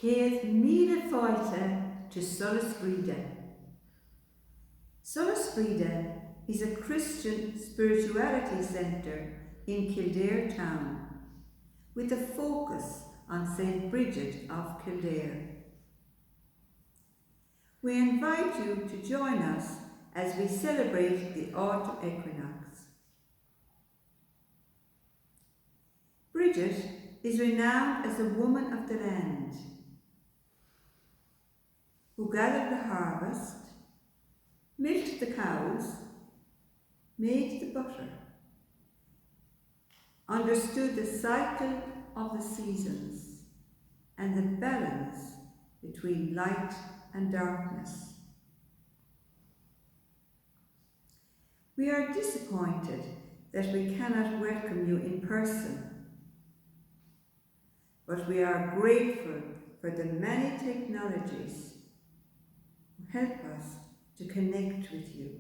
Céad míle fáilte to Solas Bhride. Solas Bhride is a Christian spirituality centre in Kildare town, with a focus on St. Bridget of Kildare. We invite you to join us as we celebrate the autumn equinox. Bridget is renowned as a woman of the land, who gathered the harvest, milked the cows, made the butter, understood the cycle of the seasons and the balance between light and darkness. We are disappointed that we cannot welcome you in person, but we are grateful for the many technologies who help us to connect with you.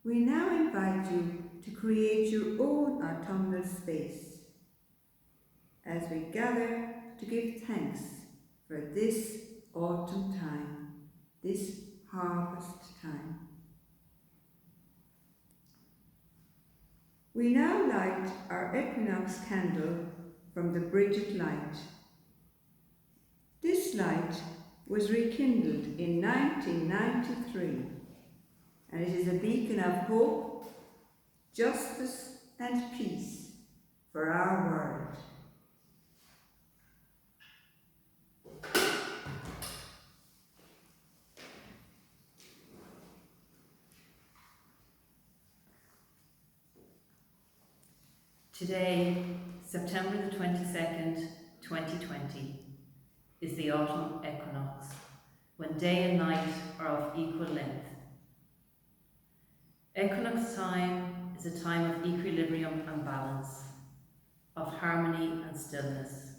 We now invite you to create your own autumnal space as we gather to give thanks for this autumn time, this harvest time. We now light our equinox candle from the Bridget light. This light was rekindled in 1993, and it is a beacon of hope, justice and peace for our world. Today, September the 22nd, 2020, is the autumn equinox, when day and night are of equal length. Equinox time is a time of equilibrium and balance, of harmony and stillness.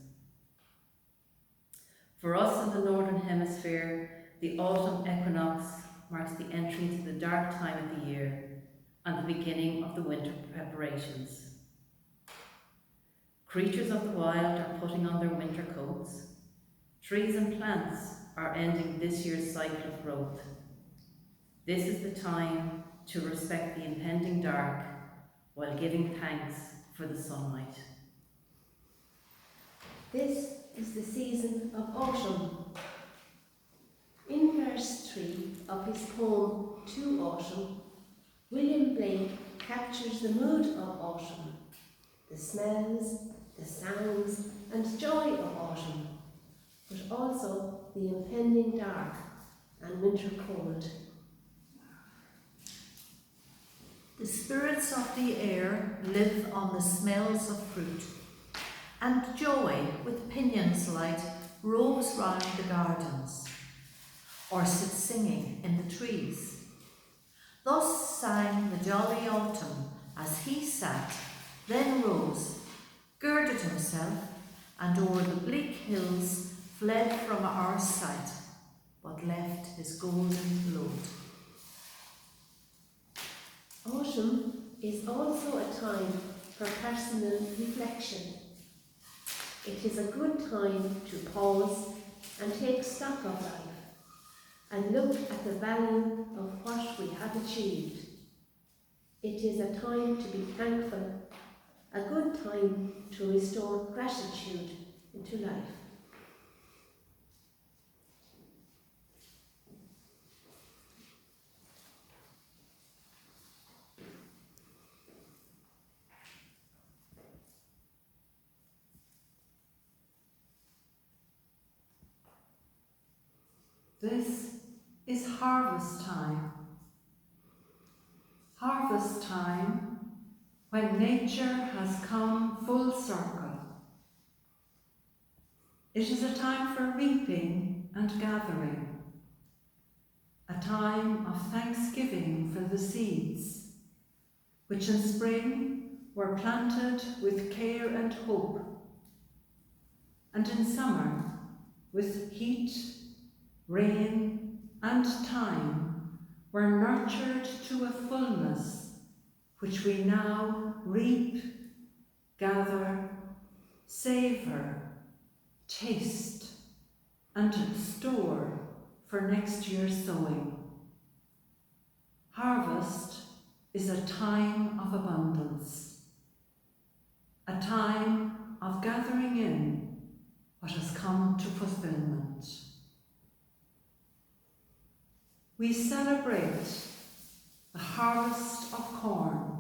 For us in the Northern Hemisphere, the autumn equinox marks the entry into the dark time of the year and the beginning of the winter preparations. Creatures of the wild are putting on their winter coats. Trees and plants are ending this year's cycle of growth. This is the time to respect the impending dark while giving thanks for the sunlight. This is the season of autumn. In verse 3 of his poem To Autumn, William Blake captures the mood of autumn, the smells, the sounds and joy of autumn, but also the impending dark and winter cold. The spirits of the air live on the smells of fruit, and joy with pinions light roves round the gardens, or sits singing in the trees. Thus sang the jolly autumn as he sat, then rose, girded himself, and o'er the bleak hills fled from our sight, but left his golden load. Autumn is also a time for personal reflection. It is a good time to pause and take stock of life and look at the value of what we have achieved. It is a time to be thankful, a good time to restore gratitude into life. This is harvest time. Harvest time when nature has come full circle. It is a time for reaping and gathering, a time of thanksgiving for the seeds, which in spring were planted with care and hope, and in summer with heat, rain and time were nurtured to a fullness which we now reap, gather, savour, taste, and store for next year's sowing. Harvest is a time of abundance, a time of gathering in what has come to fulfilment. We celebrate the harvest of corn,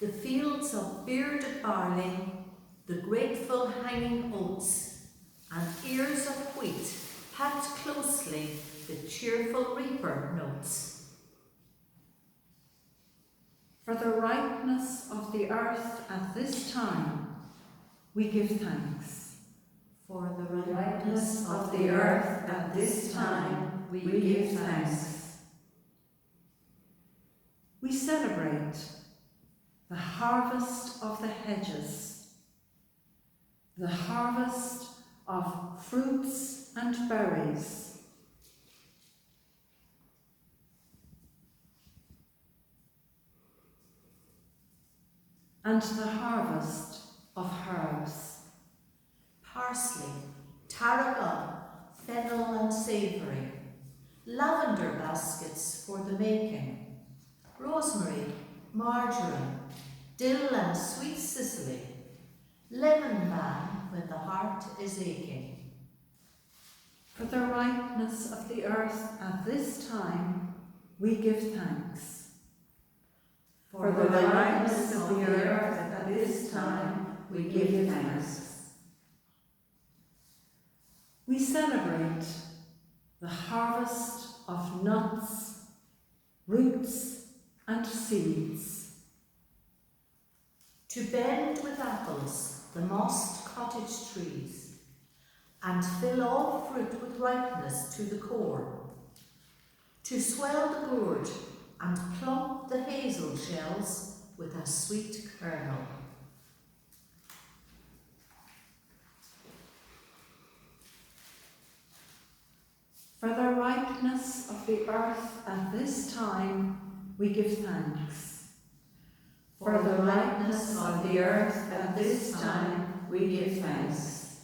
the fields of bearded barley, the grateful hanging oats, and ears of wheat packed closely the cheerful reaper notes. for the ripeness of the earth at this time, we give thanks. For the Ripeness of the earth at this time, we give thanks. We celebrate the harvest of the hedges, the harvest of fruits and berries, and the harvest of herbs. parsley, tarragon, fennel and savoury, lavender baskets for the making, rosemary, marjoram, dill and sweet cicely, lemon balm when the heart is aching. For the ripeness of the earth at this time, we give thanks. For the ripeness of the earth at this time, we give thanks. We celebrate the harvest of nuts, roots, and seeds. To bend with apples the mossed cottage trees, and fill all fruit with ripeness to the core. To swell the gourd and plump the hazel shells with a sweet kernel. For the ripeness of the earth at this time, we give thanks. For the ripeness of the earth at this time, we give thanks.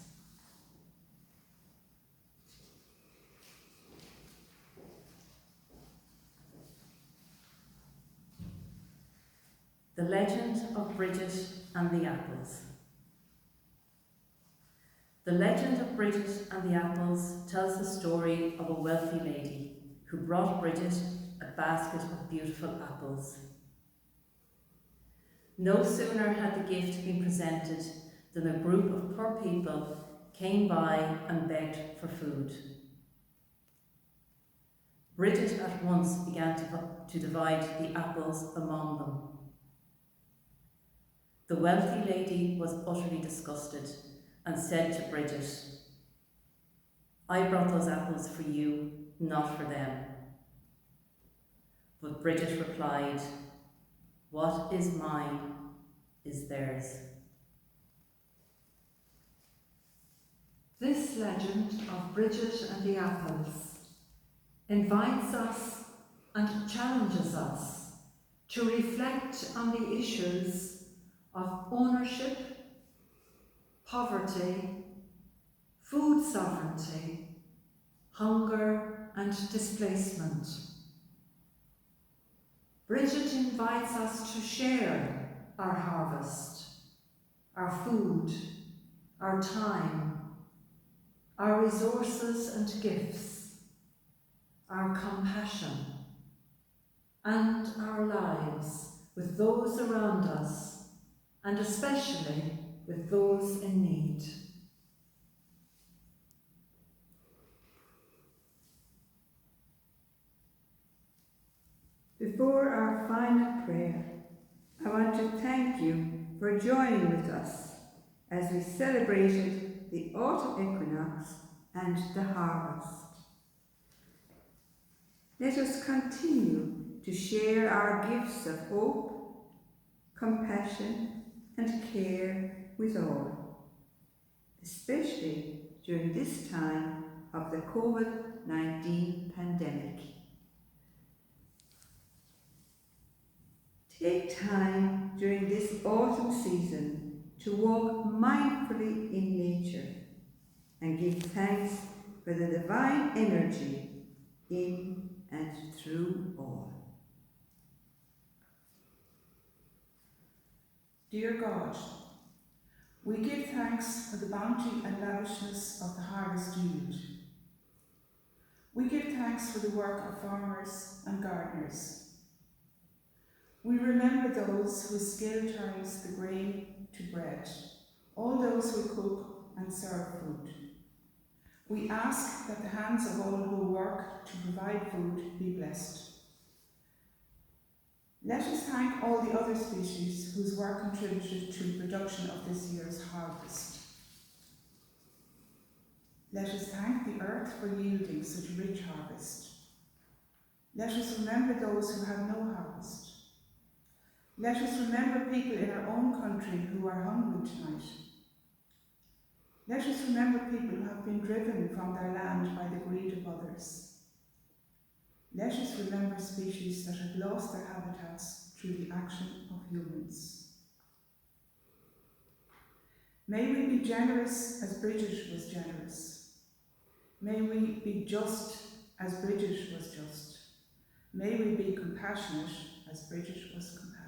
The Legend of Bridget and the Apples. The Legend of Bridget and the Apples tells the story of a wealthy lady who brought Bridget a basket of beautiful apples. No sooner had the gift been presented than a group of poor people came by and begged for food. Bridget at once began to divide the apples among them. The wealthy lady was utterly disgusted and said to Bridget, "I brought those apples for you, not for them." But Bridget replied, "What is mine is theirs." This legend of Bridget and the apples invites us and challenges us to reflect on the issues of ownership, poverty, food sovereignty, hunger and displacement. Bridget invites us to share our harvest, our food, our time, our resources and gifts, our compassion, and our lives with those around us, and especially with those in need. Before our final prayer, I want to thank you for joining with us as we celebrated the autumn equinox and the harvest. Let us continue to share our gifts of hope, compassion, and care with all, especially during this time of the COVID-19 pandemic. Take time during this autumn season to walk mindfully in nature and give thanks for the divine energy in and through all. Dear God, we give thanks for the bounty and lavishness of the harvest yield. We give thanks for the work of farmers and gardeners. We remember those whose skill turns the grain to bread, all those who cook and serve food. We ask that the hands of all who work to provide food be blessed. Let us thank all the other species whose work contributed to the production of this year's harvest. Let us thank the earth for yielding such a rich harvest. Let us remember those who have no harvest. Let us remember people in our own country who are hungry tonight. Let us remember people who have been driven from their land by the greed of others. Let us remember species that have lost their habitats through the action of humans. May we be generous as Bridget was generous. May we be just as Bridget was just. May we be compassionate as Bridget was compassionate.